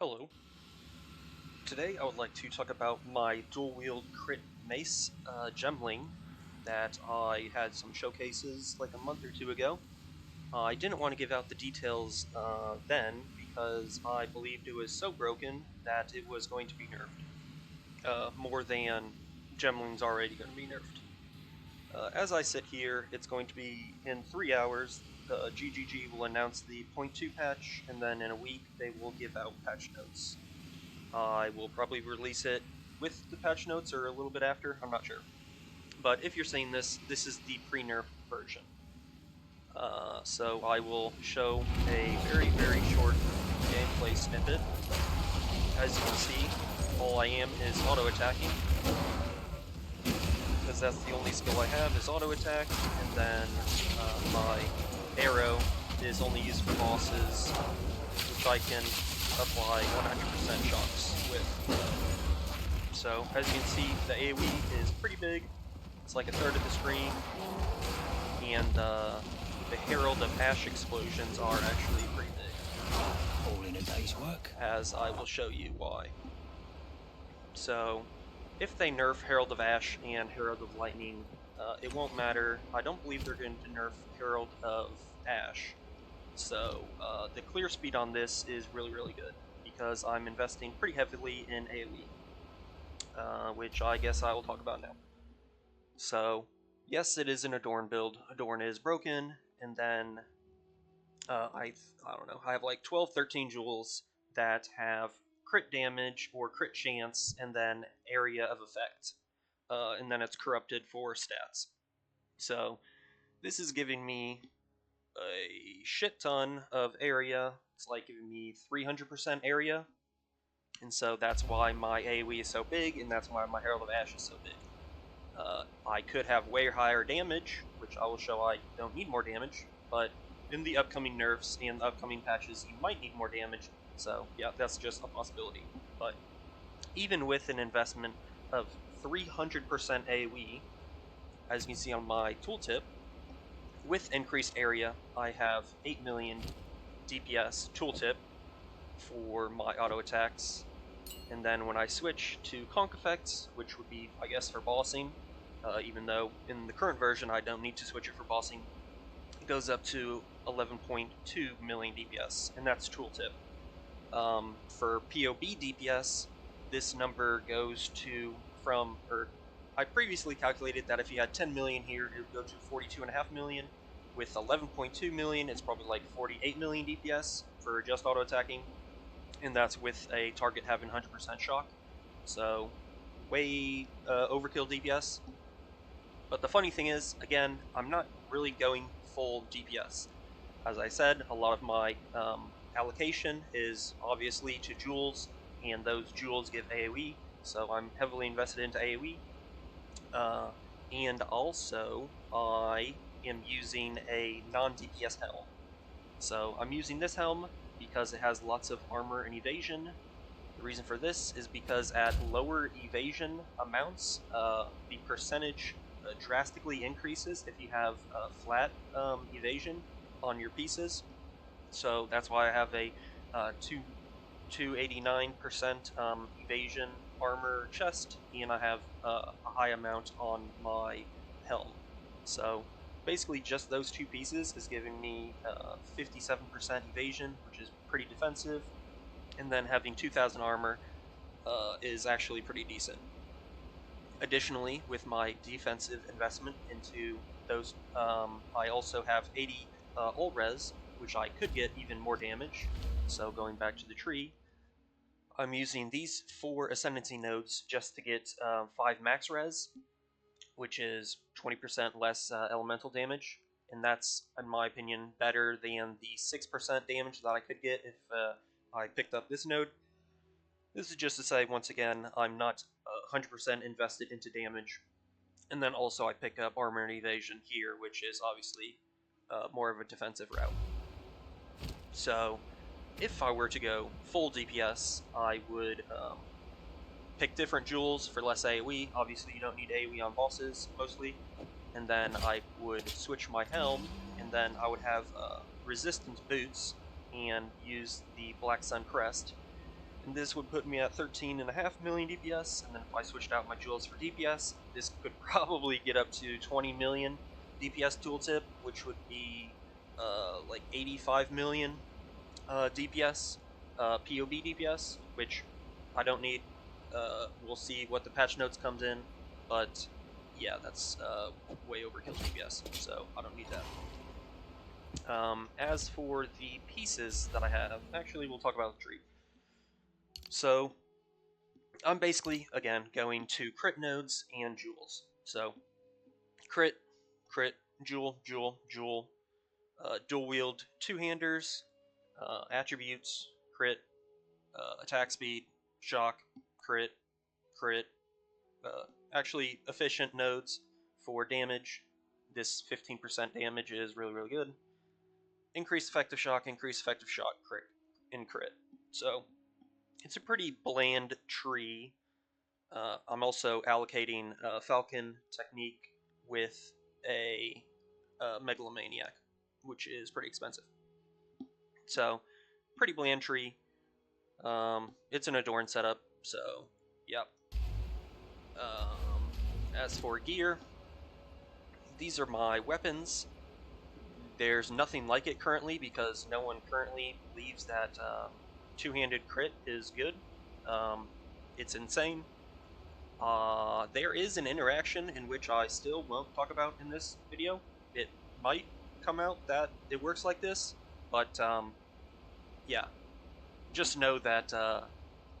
Hello. Today I would like to talk about my dual-wield crit mace gemling that I had some showcases like a month or two ago. I didn't want to give out the details then because I believed it was so broken that it was going to be nerfed, more than gemling's already going to be nerfed. As I sit here, it's going to be in 3 hours. GGG will announce the 0.2 patch, and then in a week they will give out patch notes. I will probably release it with the patch notes or a little bit after, I'm not sure. But if you're seeing this, this is the pre-nerf version. So I will show a very short gameplay snippet. As you can see, all I am is auto-attacking, because that's the only skill I have is auto-attack, and then my arrow is only used for bosses, which I can apply 100% shocks with. So, as you can see, the AoE is pretty big. It's like a third of the screen, and the Herald of Ash explosions are actually pretty big. All in a day's work. As I will show you why. So, if they nerf Herald of Ash and Herald of Lightning, it won't matter. I don't believe they're going to nerf Herald of Ash. So, the clear speed on this is really good, because I'm investing pretty heavily in AoE, which I guess I will talk about now. So, yes, it is an Adorn build. Adorn is broken, and then I don't know, I have like 12, 13 jewels that have crit damage or crit chance, and then area of effect, and then it's corrupted for stats. So, this is giving me a shit ton of area. It's like giving me 300% area, and so that's why my AoE is so big, and that's why my Herald of Ash is so big. I could have way higher damage, which I will show I don't need more damage, but in the upcoming nerfs and upcoming patches, you might need more damage, so yeah, that's just a possibility. But even with an investment of 300% AoE, as you can see on my tooltip, with increased area, I have 8 million DPS tooltip for my auto attacks, and then when I switch to Conk effects, which would be, I guess, for bossing, even though in the current version I don't need to switch it for bossing, it goes up to 11.2 million DPS, and that's tooltip. For POB DPS, this number goes to I previously calculated that if you had 10 million here, it would go to 42.5 million. With 11.2 million, it's probably like 48 million DPS for just auto attacking, and that's with a target having 100% shock. So, way overkill DPS. But the funny thing is, again, I'm not really going full DPS. As I said, a lot of my allocation is obviously to jewels, and those jewels give AoE, so I'm heavily invested into AoE. And also, I am using a non-DPS helm. So I'm using this helm because it has lots of armor and evasion. The reason for this is because at lower evasion amounts, the percentage drastically increases if you have flat evasion on your pieces. So that's why I have a 289% evasion armor chest, and I have a high amount on my helm. So basically just those two pieces is giving me 57% evasion, which is pretty defensive, and then having 2000 armor is actually pretty decent. Additionally, with my defensive investment into those, I also have 80 ult res, which I could get even more damage. So going back to the tree, I'm using these 4 ascendancy nodes just to get 5 max res, which is 20% less elemental damage, and that's, in my opinion, better than the 6% damage that I could get if I picked up this node. This is just to say, once again, I'm not 100% invested into damage, and then also I pick up armor and evasion here, which is obviously more of a defensive route. So, if I were to go full DPS, I would pick different jewels for less AoE. Obviously, you don't need AoE on bosses, mostly. And then I would switch my helm, and then I would have resistance boots, and use the Black Sun Crest. and this would put me at 13.5 million DPS, and then if I switched out my jewels for DPS, this could probably get up to 20 million DPS tooltip, which would be like 85 million DPS, POB DPS, which I don't need. We'll see what the patch notes comes in, but yeah, that's way overkill DPS, so I don't need that. As for the pieces that I have, actually we'll talk about the tree. So I'm basically, again, going to crit nodes and jewels. So crit, crit, jewel, jewel, jewel, dual wield two-handers, attributes, crit, attack speed, shock, crit, crit, actually efficient nodes for damage. This 15% damage is really, really good. Increased effective shock, crit, and crit. So it's a pretty bland tree. I'm also allocating Falcon technique with a Megalomaniac, which is pretty expensive. So, pretty bland tree. It's an Adorn setup, so, yep. As for gear, these are my weapons. There's nothing like it currently because no one currently believes that two-handed crit is good. It's insane. There is an interaction in which I still won't talk about in this video. It might come out that it works like this, but yeah. Just know that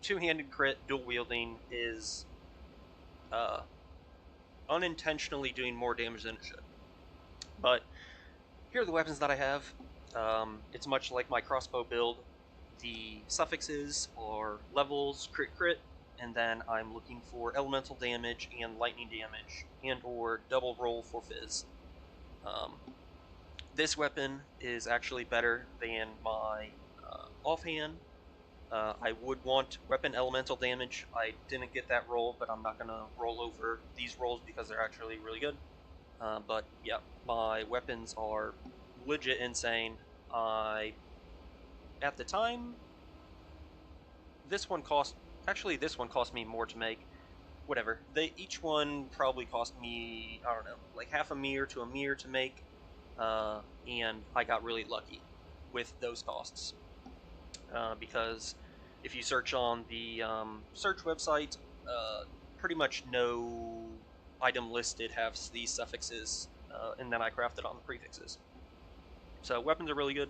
two-handed crit dual wielding is unintentionally doing more damage than it should. But here are the weapons that I have. It's much like my crossbow build. The suffixes are levels, crit, crit, and then I'm looking for elemental damage and lightning damage, and or double roll for fizz. This weapon is actually better than my offhand. I would want weapon elemental damage. I didn't get that roll, but I'm not going to roll over these rolls because they're actually really good. But yeah, my weapons are legit insane. At the time, this one cost me more to make. Whatever. Each one probably cost me, I don't know, like half a mir to a mir to make, and I got really lucky with those costs. Because if you search on the search website, pretty much no item listed has these suffixes, and then I crafted on the prefixes. So weapons are really good.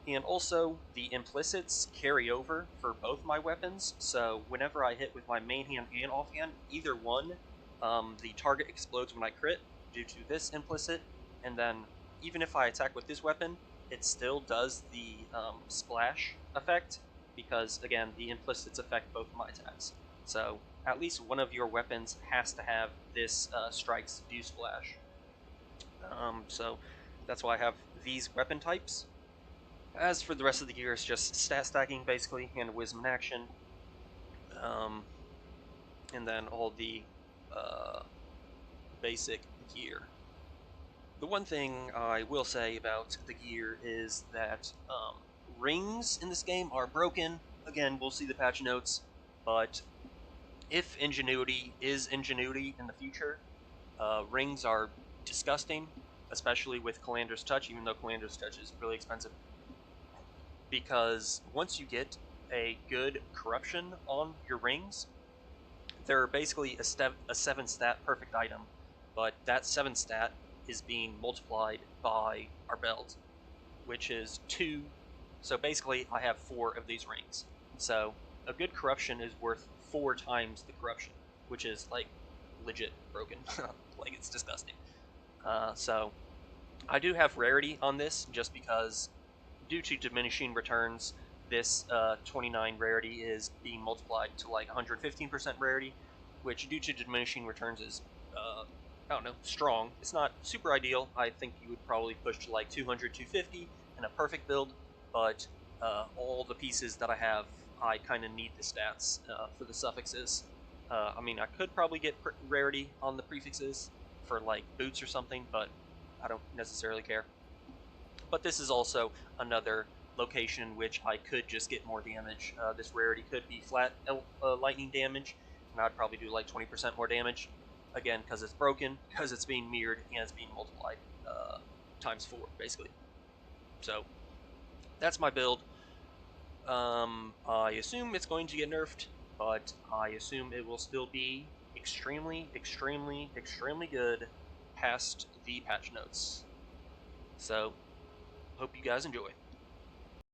And also, the implicits carry over for both my weapons, so whenever I hit with my main hand and offhand, either one, the target explodes when I crit due to this implicit, and then even if I attack with this weapon, it still does the splash effect, because again, the implicits affect both my attacks. So at least one of your weapons has to have this strikes do splash. So that's why I have these weapon types. As for the rest of the gear, it's just stat stacking, basically, and wisdom in action. And then all the basic gear. The one thing I will say about the gear is that rings in this game are broken. Again, we'll see the patch notes, but if ingenuity is ingenuity in the future, rings are disgusting, especially with Calandra's Touch, even though Calandra's Touch is really expensive. Because once you get a good corruption on your rings, they're basically a 7 stat perfect item, but that 7 stat is being multiplied by our belt, which is 2. So basically, I have 4 of these rings. So a good corruption is worth 4 times the corruption, which is like legit broken. Like, it's disgusting. So I do have rarity on this just because due to diminishing returns, this 29 rarity is being multiplied to like 115% rarity, which due to diminishing returns is, I don't know, strong. It's not super ideal. I think you would probably push to like 200, 250 in a perfect build, but all the pieces that I have, I kind of need the stats for the suffixes. I mean, I could probably get rarity on the prefixes for like boots or something, but I don't necessarily care. But this is also another location in which I could just get more damage. This rarity could be flat lightning damage, and I'd probably do like 20% more damage. Again, because it's broken, because it's being mirrored, and it's being multiplied times 4, basically. So, that's my build. I assume it's going to get nerfed, but I assume it will still be extremely, extremely, extremely good past the patch notes. So, hope you guys enjoy.